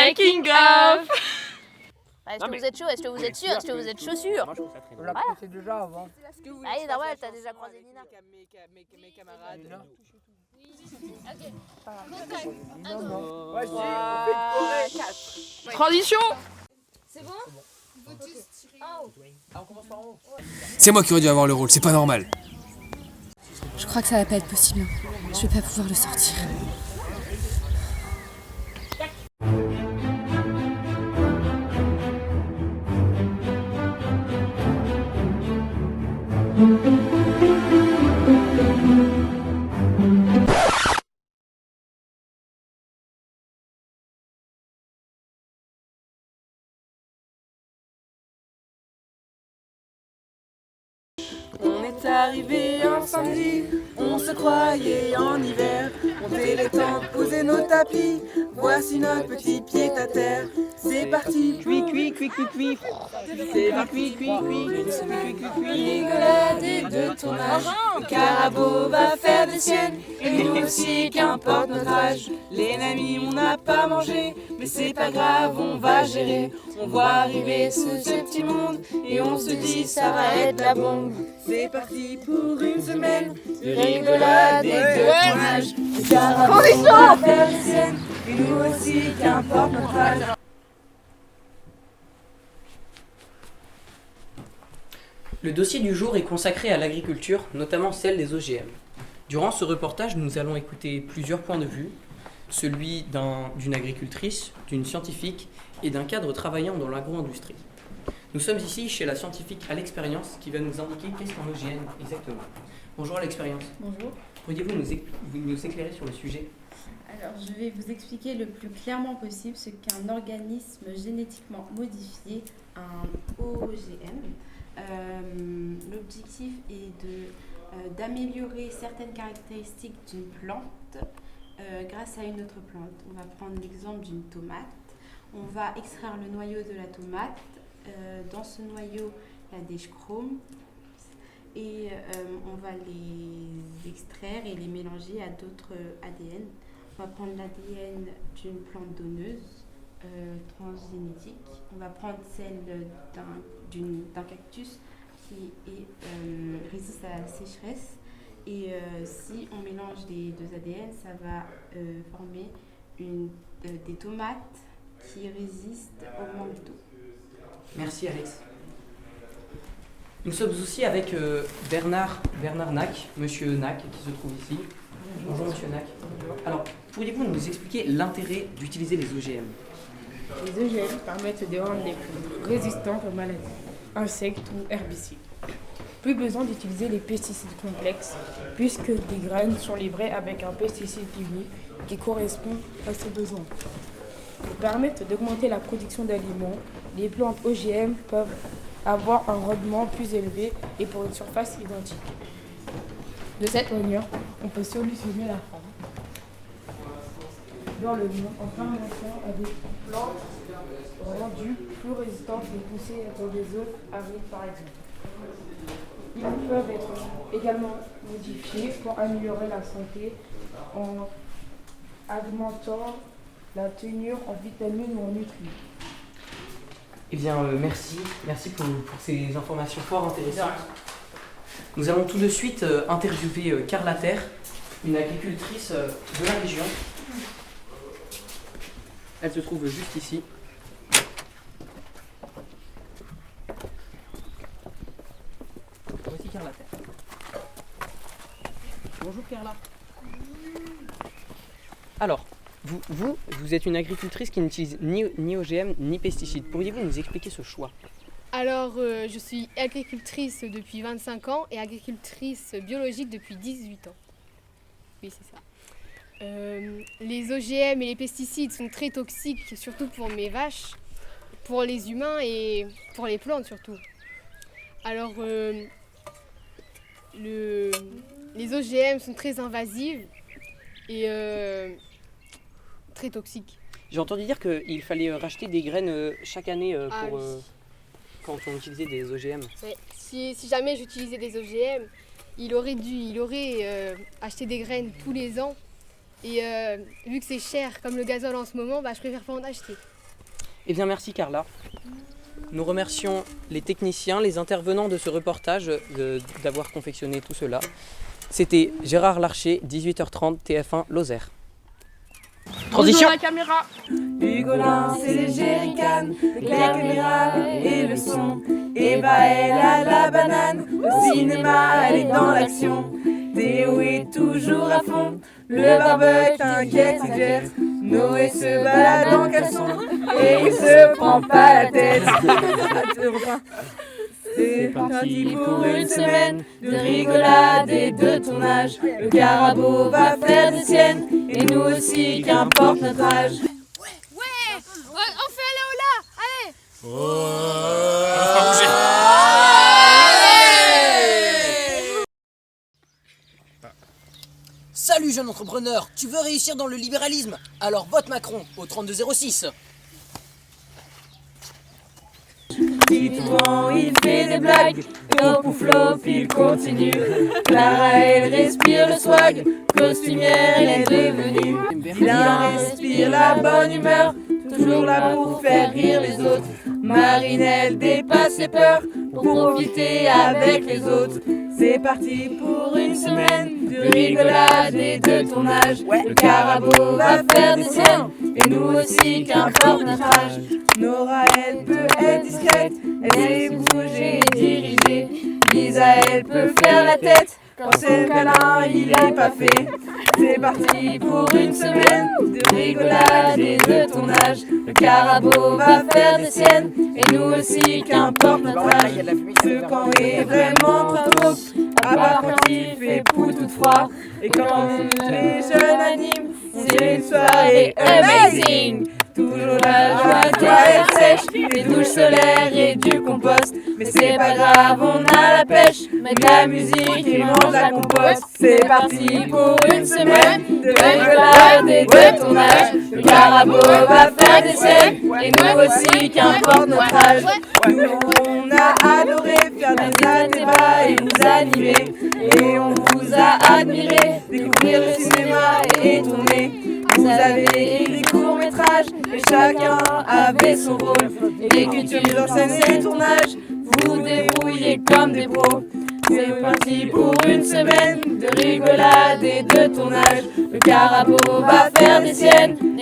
Making of. Est-ce que vous êtes chaud? Est-ce que vous êtes sûr? Est-ce que vous êtes chaussures? On l'a connaissé déjà avant. Allez, normal, t'as déjà croisé Nina. Mes camarades. Transition. C'est bon? C'est moi qui aurais dû avoir le rôle, c'est pas normal. Je crois que ça va pas être possible. Je vais pas pouvoir le sortir. On est arrivé un samedi, on se croyait en hiver. On fait les tentes, poser nos tapis, voici notre petit pied à terre. C'est parti, cuit, cuit, cuit, cuit, cuit. C'est parti, cuit, cuit, cuit, cuit, cuit, cuit. Rigolade et de tournage, le carabo va faire des siennes. Et nous aussi, qu'importe notre âge. Les amis, on n'a pas mangé, mais c'est pas grave, on va gérer. On voit arriver ce petit monde et on se dit ça va être la bombe. C'est parti pour une semaine de rigolade et de tournage. Le carabo va faire des siennes. Et nous aussi, qu'importe notre âge. Le dossier du jour est consacré à l'agriculture, notamment celle des OGM. Durant ce reportage, nous allons écouter plusieurs points de vue, celui d'une agricultrice, d'une scientifique et d'un cadre travaillant dans l'agro-industrie. Nous sommes ici chez la scientifique à l'expérience qui va nous indiquer qu'est-ce qu'un OGM exactement. Bonjour à l'expérience. Bonjour. Pourriez-vous nous éclairer sur le sujet? Alors, je vais vous expliquer le plus clairement possible ce qu'un organisme génétiquement modifié, un OGM. L'objectif est d'améliorer certaines caractéristiques d'une plante grâce à une autre plante. On va prendre l'exemple d'une tomate. On va extraire le noyau de la tomate. Dans ce noyau, il y a des chromes et on va les extraire et les mélanger à d'autres ADN. On va prendre l'ADN d'une plante donneuse transgénétique. On va prendre celle d'un cactus qui résiste à la sécheresse. Et si on mélange les deux ADN, ça va former des tomates qui résistent au manque d'eau. Merci Alex. Nous sommes aussi avec Bernard Nack, Monsieur Nack, qui se trouve ici. Bonjour Monsieur Nack. Alors, pourriez-vous nous expliquer l'intérêt d'utiliser les OGM? Les OGM permettent de rendre les plantes résistantes aux maladies, insectes ou herbicides. Plus besoin d'utiliser les pesticides complexes, puisque des graines sont livrées avec un pesticide unique qui correspond à ses besoins. Ils permettent d'augmenter la production d'aliments. Les plantes OGM peuvent avoir un rendement plus élevé et pour une surface identique. De cette manière, on peut solutionner la faim dans le monde en permettant à des plantes rendues plus résistantes de pousser dans des zones arides par exemple. Ils peuvent être également modifiés pour améliorer la santé en augmentant la tenue en vitamines ou en nutriments. Eh bien, merci pour ces informations fort intéressantes. Nous allons tout de suite interviewer Carla Terre, une agricultrice de la région. Elle se trouve juste ici. Voici Carla Terre. Bonjour Carla. Alors, vous êtes une agricultrice qui n'utilise ni OGM ni pesticides. Pourriez-vous nous expliquer ce choix? Alors, je suis agricultrice depuis 25 ans et agricultrice biologique depuis 18 ans. Oui, c'est ça. Les OGM et les pesticides sont très toxiques, surtout pour mes vaches, pour les humains et pour les plantes surtout. Alors, les OGM sont très invasives et très toxiques. J'ai entendu dire qu'il fallait racheter des graines chaque année pour, oui. quand on utilisait des OGM. Ouais. Si jamais j'utilisais des OGM, il aurait acheté des graines tous les ans Et vu que c'est cher comme le gazole en ce moment, je préfère pas en acheter. Eh bien merci Carla. Nous remercions les techniciens, les intervenants de ce reportage d'avoir confectionné tout cela. C'était Gérard Larcher, 18h30, TF1 Lozère. Transition. La caméra. Hugo lance les jerrycans, la caméra et le son. Eva elle a la banane, au cinéma elle est dans l'action. Théo est toujours à fond, le barbecue t'inquiète il gère. Noé se balade en caleçon et il se prend pas la tête. C'est parti pour une semaine de rigolade et de tournage. Le Carabo va faire des siennes et nous aussi, qu'importe notre âge. Ouais, on fait aller au là, allez. Salut jeune entrepreneur, tu veux réussir dans le libéralisme? Alors vote Macron au 3206. Souvent il fait des blagues, top ou flop il continue. Clara elle respire le swag, costumière elle est devenue. Il en respire la bonne humeur, toujours là pour faire rire les autres. Marine elle dépasse ses peurs, pour profiter avec les autres. C'est parti pour une semaine de rigolade et de tournage. Le Carabo va faire des siennes, et nous aussi qu'importe notre âge. Nora elle peut être discrète, elle sait bouger et diriger. Lisa elle peut faire la tête, quand c'est le câlin il est pas fait. C'est parti pour une semaine de rigolade et de tournage. Le Carabo va faire des siennes, et nous aussi qu'importe notre âge. Ce camp est vraiment trop tôt, à part quand il fait pou tout froid. Et quand les jeunes animent, c'est une soirée amazing. Toujours la joie doit être sèche, des douches solaires et du compost. Mais c'est pas grave, on a la pêche, mais de la musique et mange la compost. C'est parti pour une semaine de rigolade et de tournage. Le Carabo va faire des siennes, et nous aussi qu'importe notre âge. Nous on a adoré faire des débats et nous animer. Et on vous a admiré, découvrir le cinéma et tourner. Vous avez écrit des courts-métrages et chacun avait son rôle. L'écriture en scène et le tournage, vous débrouillez comme des pros. C'est parti pour une semaine de rigolade et de tournage. Le Carabo va faire des siennes,